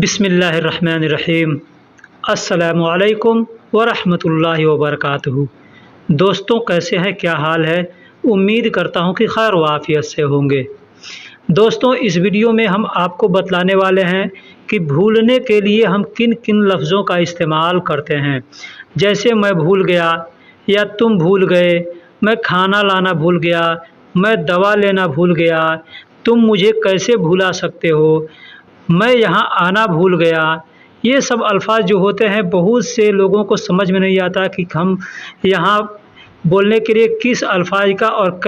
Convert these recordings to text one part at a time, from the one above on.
बिस्मिल्लाहिर्रहमानिर्रहीम। अस्सलामुअलैकुम वरहमतुल्लाहि वबरकातुहू। दोस्तों, कैसे हैं, क्या हाल है? उम्मीद करता हूं कि खैर व आफियत से होंगे। दोस्तों, इस वीडियो में हम आपको बतलाने वाले हैं कि भूलने के लिए हम किन किन लफ्ज़ों का इस्तेमाल करते हैं। जैसे मैं भूल गया या तुम भूल गए, मैं खाना लाना भूल गया, मैं दवा लेना भूल गया, तुम मुझे कैसे भुला सकते हो, मैं यहाँ आना भूल गया। ये सब अल्फ़ाज़ जो होते हैं, बहुत से लोगों को समझ में नहीं आता कि हम यहाँ बोलने के लिए किस अल्फ़ाज़ का और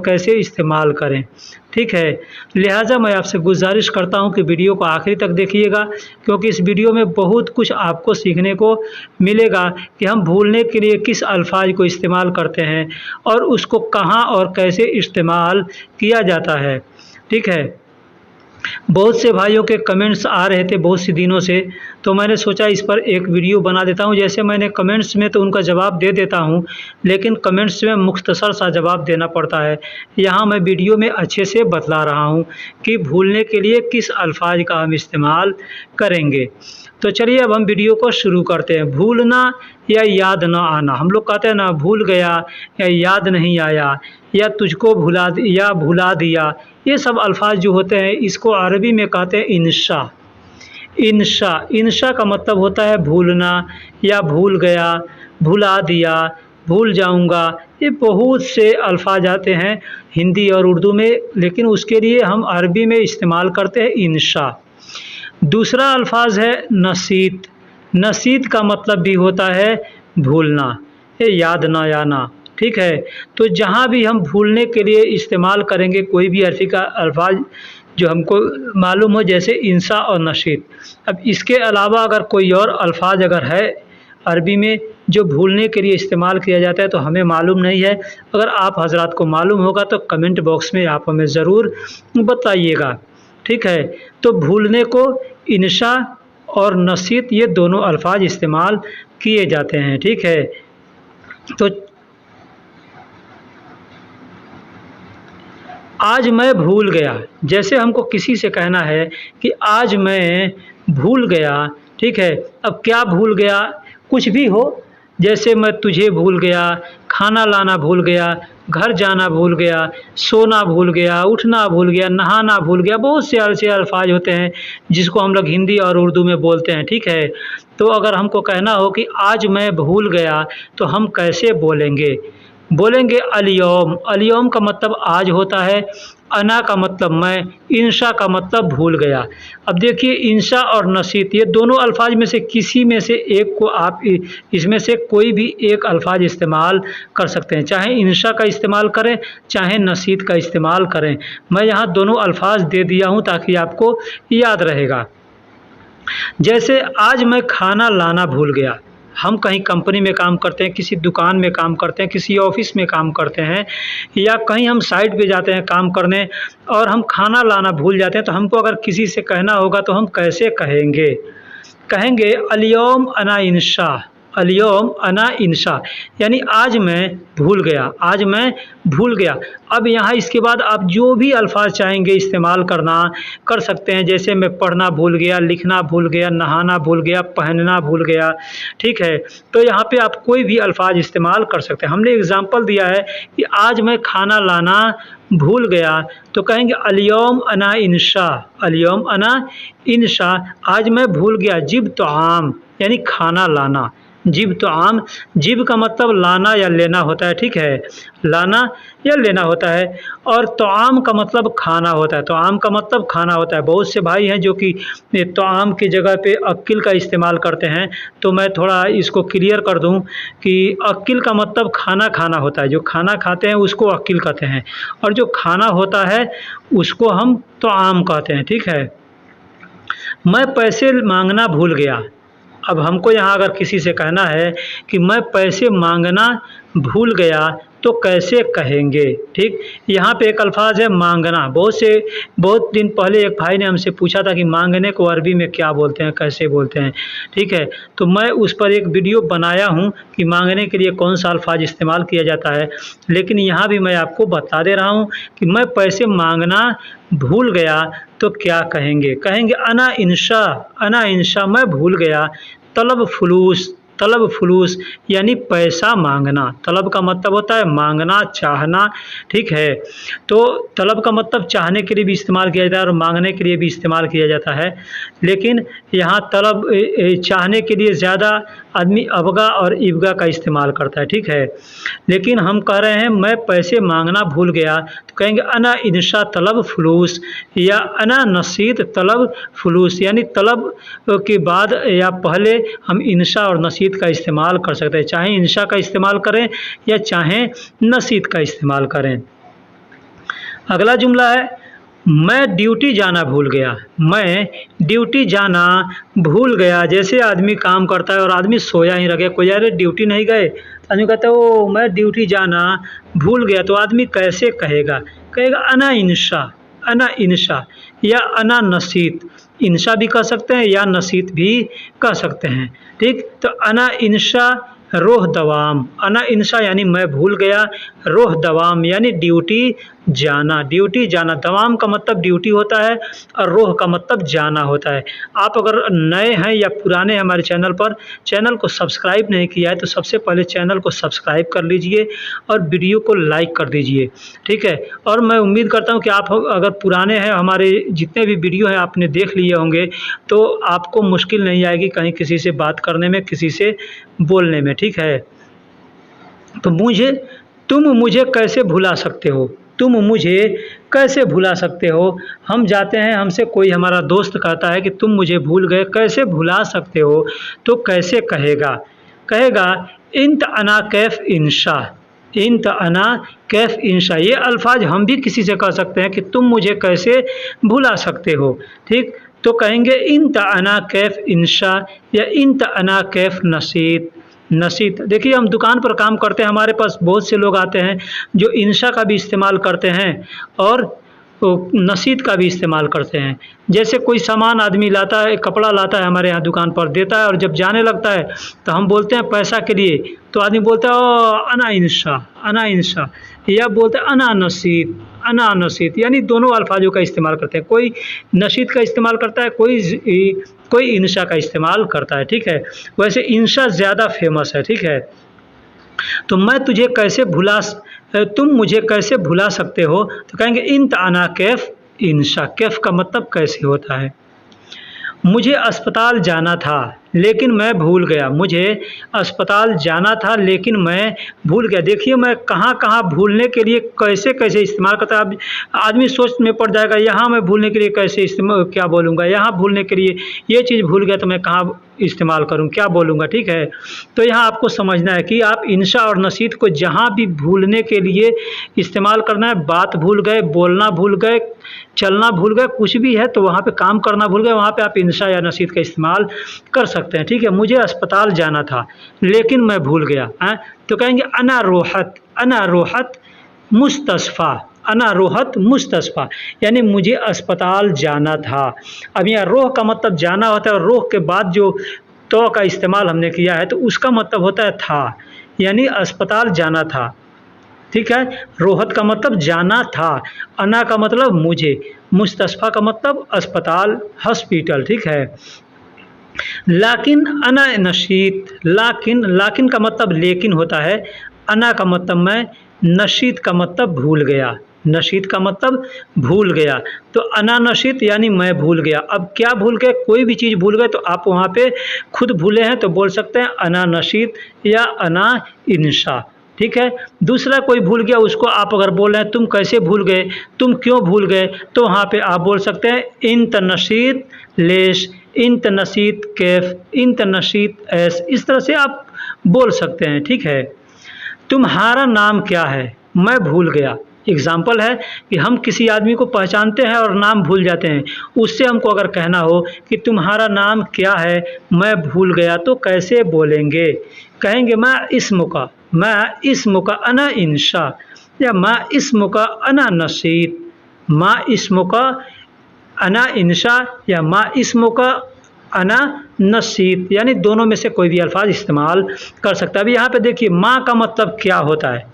कैसे इस्तेमाल करें। ठीक है, लिहाजा मैं आपसे गुजारिश करता हूँ कि वीडियो को आखिरी तक देखिएगा, क्योंकि इस वीडियो में बहुत कुछ आपको सीखने को मिलेगा कि हम भूलने के लिए किस अल्फ़ाज़ को इस्तेमाल करते हैं और उसको कहाँ और कैसे इस्तेमाल किया जाता है। ठीक है, बहुत से भाइयों के कमेंट्स आ रहे थे बहुत से दिनों से, तो मैंने सोचा इस पर एक वीडियो बना देता हूं। जैसे मैंने कमेंट्स में तो उनका जवाब दे देता हूं, लेकिन कमेंट्स में मुख्तसर सा जवाब देना पड़ता है। यहाँ मैं वीडियो में अच्छे से बतला रहा हूं कि भूलने के लिए किस अल्फाज का हम इस्तेमाल करेंगे। तो चलिए अब हम वीडियो को शुरू करते हैं। भूलना या याद न आना, हम लोग कहते हैं ना, भूल गया या याद नहीं आया या तुझको भुला दिया। ये सब अल्फाज जो होते हैं, इसको अरबी में कहते हैं इंशा। इंशा का मतलब होता है भूलना या भूल गया, भुला दिया, भूल जाऊंगा। ये बहुत से अल्फाज आते हैं हिंदी और उर्दू में, लेकिन उसके लिए हम अरबी में इस्तेमाल करते हैं इंशा। दूसरा अल्फाज है नसीत। नसीत का मतलब भी होता है भूलना, याद ना आना। ठीक है, तो जहाँ भी हम भूलने के लिए इस्तेमाल करेंगे कोई भी अरबी का अल्फाज जो हमको मालूम हो, जैसे इंसा और नशीत। अब इसके अलावा अगर कोई और अल्फाज अगर है अरबी में जो भूलने के लिए इस्तेमाल किया जाता है तो हमें मालूम नहीं है। अगर आप हजरात को मालूम होगा तो कमेंट बॉक्स में आप हमें ज़रूर बताइएगा। ठीक है, तो भूलने को इंशा और नसीत ये दोनों अल्फाज इस्तेमाल किए जाते हैं। ठीक है, तो आज मैं भूल गया, जैसे हमको किसी से कहना है कि आज मैं भूल गया। ठीक है, अब क्या भूल गया, कुछ भी हो, जैसे मैं तुझे भूल गया, खाना लाना भूल गया, घर जाना भूल गया, सोना भूल गया, उठना भूल गया, नहाना भूल गया। बहुत से ऐसे अल्फाज होते हैं जिसको हम लोग हिंदी और उर्दू में बोलते हैं। ठीक है, तो अगर हमको कहना हो कि आज मैं भूल गया तो हम कैसे बोलेंगे अलियौम। अलियौम का मतलब आज होता है, अना का मतलब मैं, इंशा का मतलब भूल गया। अब देखिए, इंशा और नसीत ये दोनों अल्फाज में से किसी में से एक को आप इसमें से कोई भी एक अल्फाज इस्तेमाल कर सकते हैं। चाहे इंशा का इस्तेमाल करें, चाहे नसीत का इस्तेमाल करें। मैं यहाँ दोनों अल्फाज दे दिया हूँ ताकि आपको याद रहेगा। जैसे आज मैं खाना लाना भूल गया। हम कहीं कंपनी में काम करते हैं, किसी दुकान में काम करते हैं, किसी ऑफिस में काम करते हैं, या कहीं हम साइट पे जाते हैं काम करने और हम खाना लाना भूल जाते हैं, तो हमको अगर किसी से कहना होगा तो हम कैसे कहेंगे अलियौम अना इंशा। अलियौम अना इंशा यानी आज मैं भूल गया। अब यहाँ इसके बाद आप जो भी अल्फाज चाहेंगे इस्तेमाल कर सकते हैं। जैसे मैं पढ़ना भूल गया, लिखना भूल गया, नहाना भूल गया, पहनना भूल गया। ठीक है, तो यहाँ पे आप कोई भी अल्फाज इस्तेमाल कर सकते हैं। हमने एग्जाम्पल दिया है कि आज मैं खाना लाना भूल गया, तो कहेंगे अलियौम अना इंशा। अलियौम अना इंशा, आज मैं भूल गया जिब तो आम यानी खाना लाना। जिब तो आम, जिब का मतलब लाना या लेना होता है। ठीक है, लाना या लेना होता है, और तोआम का मतलब खाना होता है। तोआम का मतलब खाना होता है। बहुत से भाई हैं जो कि तोआम की जगह पे अक्किल का इस्तेमाल करते हैं, तो मैं थोड़ा इसको क्लियर कर दूं कि अक्किल का मतलब खाना होता है। जो खाना खाते हैं उसको अक्किल कहते हैं, और जो खाना होता है उसको हम तोआम कहते हैं। ठीक है, मैं पैसे मांगना भूल गया। अब हमको यहाँ अगर किसी से कहना है कि मैं पैसे मांगना भूल गया, तो कैसे कहेंगे। ठीक, यहाँ पे एक अल्फाज है मांगना। बहुत दिन पहले एक भाई ने हमसे पूछा था कि मांगने को अरबी में क्या बोलते हैं, कैसे बोलते हैं। ठीक है, तो मैं उस पर एक वीडियो बनाया हूँ कि मांगने के लिए कौन सा अल्फाज इस्तेमाल किया जाता है, लेकिन यहाँ भी मैं आपको बता दे रहा हूँ कि मैं पैसे मांगना भूल गया तो क्या कहेंगे। कहेंगे अना इंशा मैं भूल गया। तलब फुलूस यानी पैसा मांगना। तलब का मतलब होता है मांगना, चाहना। ठीक है, तो तलब का मतलब चाहने के लिए भी इस्तेमाल किया जाता है और मांगने के लिए भी इस्तेमाल किया जाता है, लेकिन यहाँ तलब चाहने के लिए ज़्यादा आदमी अबगा और इबगा का इस्तेमाल करता है। ठीक है, लेकिन हम कह रहे हैं मैं पैसे मांगना भूल गया, तो कहेंगे अना इंशा तलब फुलूस या अना नसीत तलब फुलूस, यानी तलब के बाद या पहले हम इंशा और नसीत का इस्तेमाल कर सकते हैं। चाहे इंशा का इस्तेमाल करें या चाहे नसीत का इस्तेमाल करें। अगला जुमला है मैं ड्यूटी जाना भूल गया। मैं ड्यूटी जाना भूल गया। जैसे आदमी काम करता है और आदमी सोया ही रह गया, कोई अरे ड्यूटी नहीं गए, आदमी कहता है ओ मैं ड्यूटी जाना भूल गया, तो आदमी कैसे कहेगा। कहेगा अना इंशा या अना नसीत। इंशा भी कह सकते हैं या नसीत भी कह सकते हैं। ठीक, तो अना इंशा रोह दवाम। अना इंशा यानी मैं भूल गया, रोह दवाम यानी ड्यूटी जाना। दवाम का मतलब ड्यूटी होता है और रोह का मतलब जाना होता है। आप अगर नए हैं या पुराने हैं हमारे चैनल पर, चैनल को सब्सक्राइब नहीं किया है तो सबसे पहले चैनल को सब्सक्राइब कर लीजिए और वीडियो को लाइक कर दीजिए। ठीक है, और मैं उम्मीद करता हूँ कि आप अगर पुराने हैं, हमारे जितने भी वीडियो हैं आपने देख लिए होंगे, तो आपको मुश्किल नहीं आएगी कहीं किसी से बात करने में, किसी से बोलने में। ठीक है, तो तुम मुझे कैसे भुला सकते हो। तुम मुझे कैसे भुला सकते हो। हम जाते हैं, हमसे कोई हमारा दोस्त कहता है कि तुम मुझे भूल गए, कैसे भुला सकते हो, तो कैसे कहेगा। कहेगा इंत अना कैफ इंशा। ये अल्फाज हम भी किसी से कह सकते हैं कि तुम मुझे कैसे भुला सकते हो। ठीक, तो कहेंगे इंत अना कैफ इंशा या इंत अना कैफ नसीत। देखिए हम दुकान पर काम करते हैं, हमारे पास बहुत से लोग आते हैं जो इंशा का भी इस्तेमाल करते हैं और नसीत का भी इस्तेमाल करते हैं। जैसे कोई सामान आदमी लाता है, कपड़ा लाता है हमारे यहाँ दुकान पर, देता है और जब जाने लगता है तो हम बोलते हैं पैसा के लिए, तो आदमी बोलता है ओ अना इंशा या बोलते हैं अना नसीत, यानी दोनों अल्फाजों का इस्तेमाल करते हैं। कोई नसीत का इस्तेमाल करता है, कोई इंशा का इस्तेमाल करता है। ठीक है, वैसे इंशा ज़्यादा फेमस है। ठीक है, तो तुम मुझे कैसे भुला सकते हो, तो कहेंगे इंत अना कैफ इंशा। कैफ का मतलब कैसे होता है। मुझे अस्पताल जाना था लेकिन मैं भूल गया। मुझे अस्पताल जाना था लेकिन मैं भूल गया। देखिए मैं कहाँ कहाँ भूलने के लिए कैसे कैसे इस्तेमाल करता है। अब आदमी सोच में पड़ जाएगा, यहाँ मैं भूलने के लिए कैसे इस्तेमाल क्या बोलूँगा, यहाँ भूलने के लिए ये चीज़ भूल गया तो मैं कहाँ इस्तेमाल करूँ, क्या बोलूँगा। ठीक है, तो यहाँ आपको समझना है कि आप इंशा और नसीत को जहाँ भी भूलने के लिए इस्तेमाल करना है, बात भूल गए, बोलना भूल गए, चलना भूल गए, कुछ भी है तो वहाँ पे काम करना भूल गए, वहाँ पे आप इंशा या नसीत का इस्तेमाल कर सकते हैं। ठीक है, मुझे अस्पताल जाना था लेकिन मैं भूल गया है, तो कहेंगे अना रोहत मुस्तशफ़ा यानी मुझे अस्पताल जाना था। अब यहाँ रोह का मतलब जाना होता है और रोह के बाद जो तो का इस्तेमाल हमने किया है तो उसका मतलब होता है था, यानी अस्पताल जाना था। ठीक है, रोहत का मतलब जाना था, अना का मतलब मुझे, मुस्तशफ़ा का मतलब अस्पताल, हॉस्पिटल। ठीक है, लाकिन अना नशीत। लाकिन का मतलब लेकिन होता है, अना का मतलब मैं, नशीत का मतलब भूल गया। नशीत का मतलब भूल गया, तो अना नशीत यानी मैं भूल गया। अब क्या भूल गए, कोई भी चीज़ भूल गए तो आप वहाँ पे खुद भूले हैं तो बोल सकते हैं अना नशीत या अना इंशा। ठीक है, दूसरा कोई भूल गया उसको आप अगर बोल रहे हैं तुम कैसे भूल गए, तुम क्यों भूल गए, तो वहाँ पे आप बोल सकते हैं इंत नशीत लेश, इंत नशीत कैफ, इंत नशीत ऐस, इस तरह से आप बोल सकते हैं। ठीक है, तुम्हारा नाम क्या है, मैं भूल गया। एग्जाम्पल है कि हम किसी आदमी को पहचानते हैं और नाम भूल जाते हैं, उससे हमको अगर कहना हो कि तुम्हारा नाम क्या है, मैं भूल गया, तो कैसे बोलेंगे। कहेंगे मा इस्मुका, मा इस्मुका अना इंशा, या मा इस्मुका अना नशीत, मा इस्मुका अना इंशा या मा इस्मुका अना नसीत, यानी दोनों में से कोई भी अल्फाज इस्तेमाल कर सकता है। अभी यहाँ पे देखिए माँ का मतलब क्या होता है,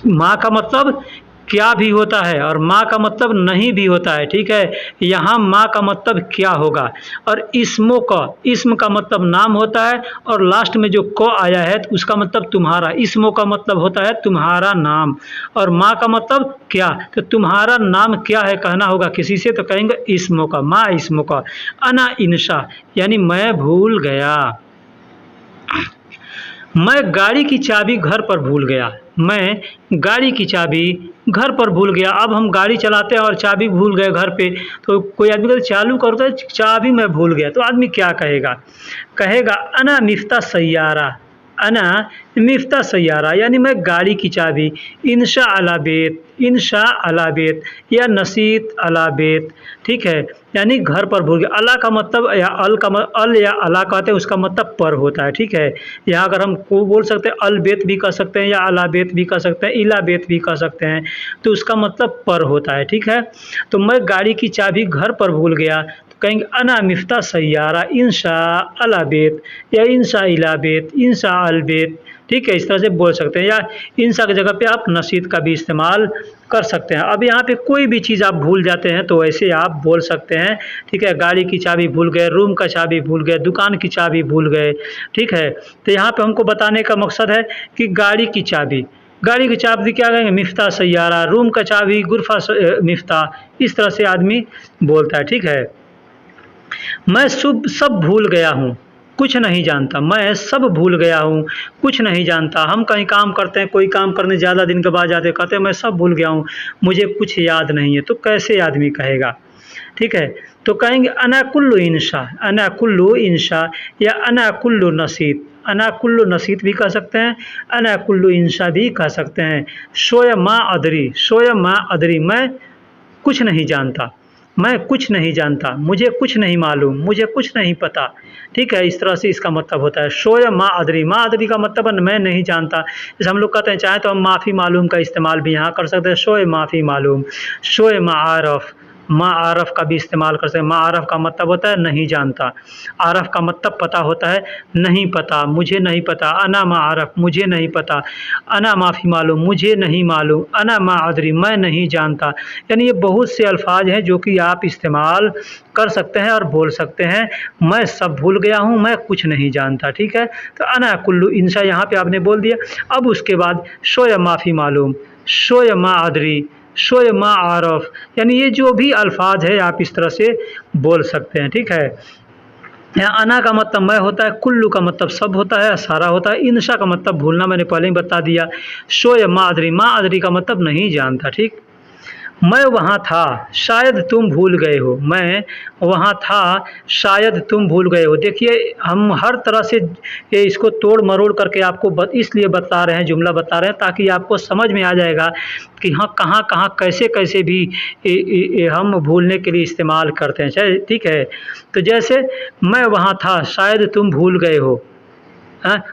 माँ का मतलब क्या भी होता है और माँ का मतलब नहीं भी होता है, ठीक है। यहाँ माँ का मतलब क्या होगा, और इस्मों का, इस्म का मतलब नाम होता है और लास्ट में जो को आया है तो उसका मतलब तुम्हारा, इस्मों का मतलब होता है तुम्हारा नाम, और माँ का मतलब क्या, तो तुम्हारा नाम क्या है कहना होगा किसी से, तो कहेंगे इस्मों का, माँ इस्मों का, अना इंशा यानी मैं भूल गया। मैं गाड़ी की चाबी घर पर भूल गया, मैं गाड़ी की चाबी घर पर भूल गया। अब हम गाड़ी चलाते हैं और चाबी भूल गए घर पे, तो कोई आदमी कहता चालू करता है चाबी मैं भूल गया, तो आदमी क्या कहेगा, कहेगा अना मिफ्ता सैयारा, अना मिफ्ता सैयारा यानी मैं गाड़ी की चाबी, इंशा अला बेत, इंशा अला बेत या नसीत अला बेत, ठीक है, यानी घर पर भूल गया। अला का मतलब या अल का अल या अला कहते हैं उसका मतलब पर होता है, ठीक है। यहाँ अगर हम को बोल सकते हैं अल बेत भी कह सकते हैं या अला बेत भी कह सकते हैं, इला बेत भी कह सकते हैं, तो उसका मतलब पर होता है, ठीक है। तो मैं गाड़ी की चाबी घर पर भूल गया, कहेंगे अना मिफ्ता सैयारा इंशा अला बेत या इंशा इला बेत, इंशा अल बेत, ठीक है, इस तरह से बोल सकते हैं। या इंशा की जगह पे आप नसीत का भी इस्तेमाल कर सकते हैं। अब यहाँ पे कोई भी चीज़ आप भूल जाते हैं तो ऐसे आप बोल सकते हैं, ठीक है। गाड़ी की चाबी भूल गए, रूम का चाबी भूल गए, दुकान की चाबी भूल गए, ठीक है। तो यहाँ पे हमको बताने का मकसद है कि गाड़ी की चाबी, गाड़ी की चाबी क्या कहेंगे मिफ्ता सैयारा, रूम का चाबी गुरफा मिफ्ता, इस तरह से आदमी बोलता है, ठीक है। मैं सब भूल गया हूँ, कुछ नहीं जानता, मैं सब भूल गया हूँ, कुछ नहीं जानता। हम कहीं काम करते हैं, कोई काम करने ज़्यादा दिन के बाद जाते कहते हैं मैं सब भूल गया हूँ, मुझे कुछ याद नहीं है, तो कैसे आदमी कहेगा, ठीक है। तो कहेंगे अना कुल्लु इंशा, अना कुल्लु इंशा या अना कुल्लु नसीत, अना कुल्लु नसीत भी कह सकते हैं, अना कुल्लु इंशा भी कह सकते हैं। शोया माँ अदरी, शोया माँ अदरी मैं कुछ नहीं जानता, मैं कुछ नहीं जानता, मुझे कुछ नहीं मालूम, मुझे कुछ नहीं पता, ठीक है। इस तरह से इसका मतलब होता है। शोय माँ अदरी, माँ अदरी का मतलब है मैं नहीं जानता। जैसे हम लोग कहते हैं चाहे तो हम माफ़ी मालूम का इस्तेमाल भी यहाँ कर सकते हैं, शोय माफ़ी मालूम, शोय माआरफ, माँ आरफ का भी इस्तेमाल कर सकते हैं। माँ आरफ का मतलब होता है नहीं जानता, आरफ का मतलब पता होता है नहीं पता, मुझे नहीं पता। अना माँ आरफ मुझे नहीं पता, अना माफ़ी मालूम मुझे नहीं मालूम, अना माँ अदरी मैं नहीं जानता। यानी ये बहुत से अल्फाज हैं जो कि आप इस्तेमाल कर सकते हैं और बोल सकते हैं। मैं सब भूल गया हूँ, मैं कुछ नहीं जानता, ठीक है। तो अना कुल्लू इंशा यहाँ पे आपने बोल दिया। अब उसके बाद शोय माफ़ी मालूम, शोय माँ अदरी, शोय माँ आरफ, यानी ये जो भी अल्फाज है आप इस तरह से बोल सकते हैं, ठीक है। यहाँ अना का मतलब मैं होता है, कुल्लू का मतलब सब होता है, सारा होता है, इंशा का मतलब भूलना मैंने पहले ही बता दिया। शोय माँ अदरी का मतलब नहीं जानता, ठीक। मैं वहाँ था शायद तुम भूल गए हो, मैं वहाँ था शायद तुम भूल गए हो। देखिए हम हर तरह से ये इसको तोड़ मरोड़ करके आपको इसलिए बता रहे हैं, जुमला बता रहे हैं ताकि आपको समझ में आ जाएगा कि हाँ कहाँ कहाँ कैसे कैसे भी हम भूलने के लिए इस्तेमाल करते हैं, ठीक है। तो जैसे मैं वहाँ था शायद तुम भूल गए हो,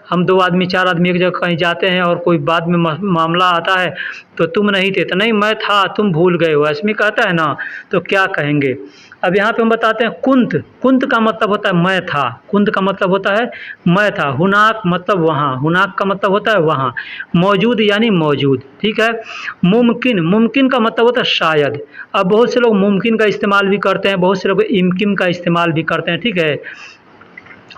हम 2 आदमी 4 आदमी एक जगह कहीं जाते हैं और कोई बाद में मामला आता है तो तुम नहीं थे, तो नहीं मैं था तुम भूल गए हो, ऐसे में कहता है ना, तो क्या कहेंगे। अब यहाँ पे हम बताते हैं कुंत, कुंत का मतलब होता है मैं था, कुंत का मतलब होता है मैं था। हुनाक मतलब वहाँ, हुनाक का मतलब होता है वहाँ। मौजूद यानी मौजूद, ठीक है। मुमकिन, मुमकिन का मतलब होता है शायद। अब बहुत से लोग मुमकिन का इस्तेमाल भी करते हैं, बहुत से लोग इम्किन का इस्तेमाल भी करते हैं, ठीक है।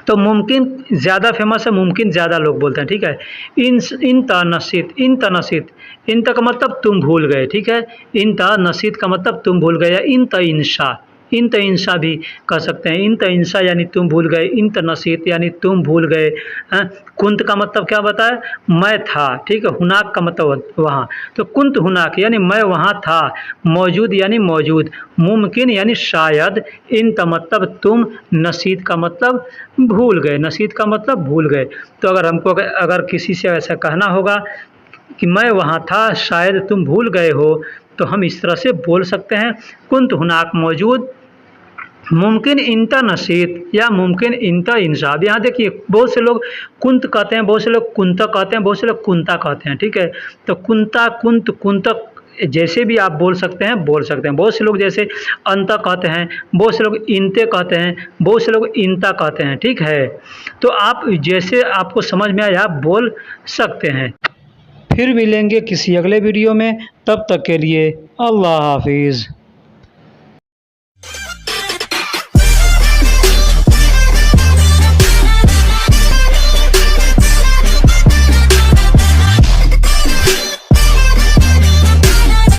तो मुमकिन ज़्यादा फेमस है, मुमकिन ज़्यादा लोग बोलते हैं, ठीक है। इन तनसीत, इन तनसीत, इन का मतलब तुम भूल गए, ठीक है। इन तनसीत का मतलब तुम भूल गए। इन इंशा, इन इंशा भी कह सकते हैं। इन इंशा यानी तुम भूल गए, इन नसीत यानी तुम भूल गए। कुंत का मतलब क्या बताया, मैं था, ठीक है। हुनाक का मतलब वहाँ, तो कुंत हुनाक यानी मैं वहाँ था। मौजूद यानी मौजूद। मुमकिन यानी शायद। इन मतलब तुम, नसीत का मतलब भूल गए, नसीत का मतलब भूल गए। तो अगर हमको अगर किसी से ऐसा कहना होगा कि मैं वहाँ था शायद तुम भूल गए हो, तो हम इस तरह से बोल सकते हैं कुंत हुनाक मौजूद, मुमकिन इंता नसीत या मुमकिन इंता इंसाब। यहाँ देखिए बहुत से लोग कुंत कहते हैं, बहुत से लोग कुंता कहते हैं, बहुत से लोग कुंता कहते हैं, ठीक है। तो कुंता कुंत कुंतक जैसे भी आप बोल सकते हैं बोल सकते हैं। बहुत से लोग जैसे अंता कहते हैं, बहुत से लोग इंते कहते हैं, बहुत से लोग इंता कहते हैं, ठीक है। तो आप जैसे आपको समझ में आया आप बोल सकते हैं। फिर मिलेंगे किसी अगले वीडियो में, तब तक के लिए अल्लाह हाफिज़।